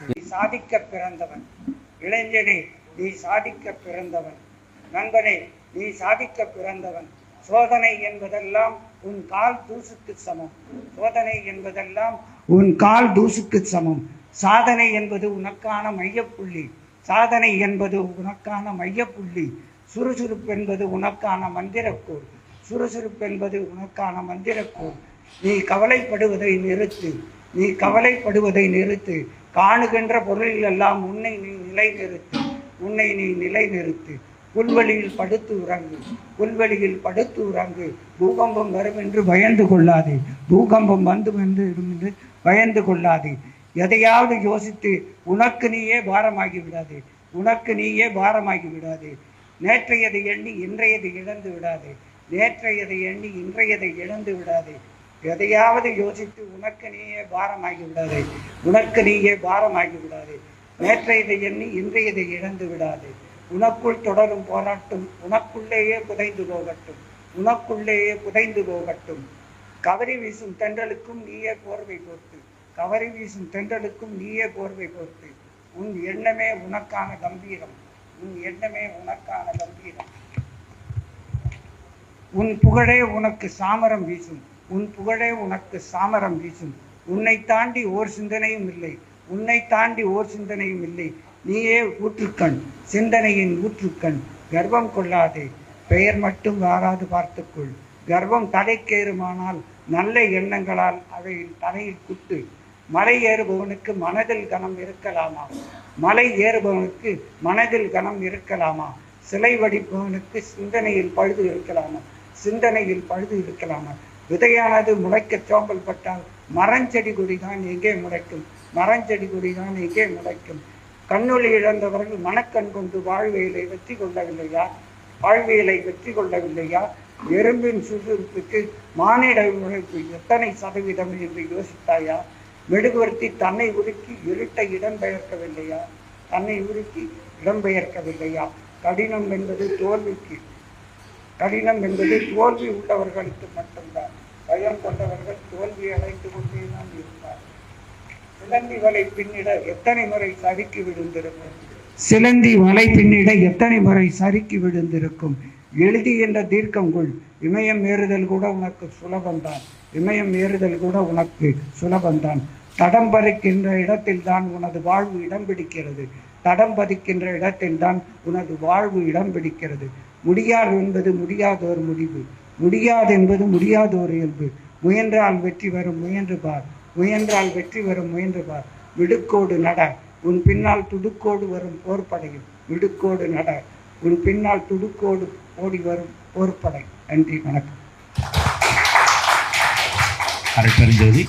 நீ சாதிக்க பிறந்தவன். இளைஞனே, நீ சாதிக்க பிறந்தவன். நண்பனே, நீ சாதிக்க பிறந்தவன். சோதனை என்பதெல்லாம் உன் கால் தூசுக்கு சமம். சோதனை என்பதெல்லாம் உன் கால் தூசுக்கு சமம். சாதனை என்பது உனக்கான மையப்புள்ளி. சாதனை என்பது உனக்கான மையப்புள்ளி. சுறுசுறுப்பு என்பது உனக்கான மந்திரக்கோள். சுறுசுறுப்பு என்பது உனக்கான மந்திரக்கோள். நீ கவலைப்படுவதை நிறுத்து. நீ கவலைப்படுவதை நிறுத்து. காணுகின்ற பொருளில் எல்லாம் உன்னை நீ நிலைநிறுத்து. உன்னை நீ நிலைநிறுத்து. புல்வெளியில் படுத்து உறங்கு. புல்வெளியில் படுத்து உறங்கு. பூகம்பம் வரும் என்று பயந்து கொள்ளாதே. பூகம்பம் என்று பயந்து கொள்ளாதே. எதையாவது யோசித்து உனக்கு நீயே பாரமாகி விடாதே. உனக்கு நீயே பாரமாகி விடாதே. நேற்றையதை எண்ணி இன்றையதை இழந்து விடாதே. நேற்றையதை எண்ணி இன்றையதை இழந்து விடாதே. எதையாவது யோசித்து உனக்கு நீயே பாரமாகி விடாதே. உனக்கு நீயே பாரமாகி விடாதே. நேற்றையதை எண்ணி இன்றையதை இழந்து விடாதே. உனக்குள் தொடரும் போராட்டம் உனக்குள்ளேயே புதைந்து போகட்டும். உனக்குள்ளேயே புதைந்து போகட்டும். கவரி வீசும் தென்றலுக்கும் நீயே போர்வை போர்த்து. கவரி வீசும் தென்றலுக்கும் நீயே போர்வை போர்த்து. உன் எண்ணமே உனக்கான கம்பீரம். உன் எண்ணமே உனக்கான கம்பீரம். உன் புகழே உனக்கு சாமரம் வீசும். உன் புகழே உனக்கு சாமரம் வீசும். உன்னை தாண்டி ஓர் சிந்தனையும் இல்லை. உன்னை தாண்டி ஓர் சிந்தனையும் இல்லை. நீயே ஊற்றுக்கண், சிந்தனையின் ஊற்றுக்கண். கர்வம் கொள்ளாதே. பெயர் மட்டும் வாராது பார்த்துக்கொள். கர்வம் தலைக்கேறுமானால் நல்ல எண்ணங்களால் அவை தலையில் குட்டு. மலை ஏறுபவனுக்கு மனதில் கனம் இருக்கலாமா? மலை ஏறுபவனுக்கு மனதில் கனம் இருக்கலாமா? சிலை வடிப்பவனுக்கு சிந்தனையில் பழுது இருக்கலாமா? சிந்தனையில் பழுது இருக்கலாமா? விதையானது முளைக்க சோம்பல் பட்டால் மரஞ்செடி கொடிதான் எங்கே முளைக்கும்? மரஞ்செடி கொடிதான் எங்கே முளைக்கும்? கண்ணொளி இழந்தவர்கள் மனக்கண் கொண்டு வாழ்வியலை வெற்றி கொள்ளவில்லையா? வாழ்வியலை வெற்றி கொள்ளவில்லையா? எறும்பின் சுறுசுறுப்புக்கு மானிட உழைப்பு எத்தனை சதவீதம் என்று யோசித்தாயா? மெழுகுவர்த்தி தன்னை உருக்கி இருட்டை இடம்பெயர்க்கவில்லையா? தன்னை உருக்கி இடம்பெயர்க்கவில்லையா? கடினம் என்பது தோல்விக்கு. கடினம் என்பது தோல்வி உள்ளவர்களுக்கு மட்டும்தான். பயம் கொண்டவர்கள் தோல்வி அடைந்து கொண்டே தான் இருப்பார். சிலந்தி வலை பின்னிட எத்தனை முறை சறுக்கி விழுந்திருக்கும்? சிலந்தி வலை பின்னிட எத்தனை முறை சறுக்கி விழுந்திருக்கும்? எழுதுகின்ற தீர்க்கம் கொள். இமயம் ஏறுதல் கூட உனக்கு சுலபம்தான். இமயம் ஏறுதல் கூட உனக்கு சுலபம்தான். தடம் பதிக்கின்ற இடத்தில் தான் உனது வாழ்வு இடம் பிடிக்கிறது. தடம் பதிக்கின்ற இடத்தில் தான் உனது வாழ்வு இடம் பிடிக்கிறது. முடியாது என்பது முடியாதோர் முடிவு. முடியாது என்பது முடியாதோர் இயல்பு. முயன்றால் வெற்றி வரும், முயன்று பார். முயன்றால் வெற்றி வரும், முயன்று பார். விடுக்கோடு நட. உன் பின்னால் துடுக்கோடு வரும் போர்ப்படையும். விடுக்கோடு நட. உன் பின்னால் துடுக்கோடு ஓடி வரும் போர்ப்படை. நன்றி, வணக்கம். அருட்பெருஞ்சோதி.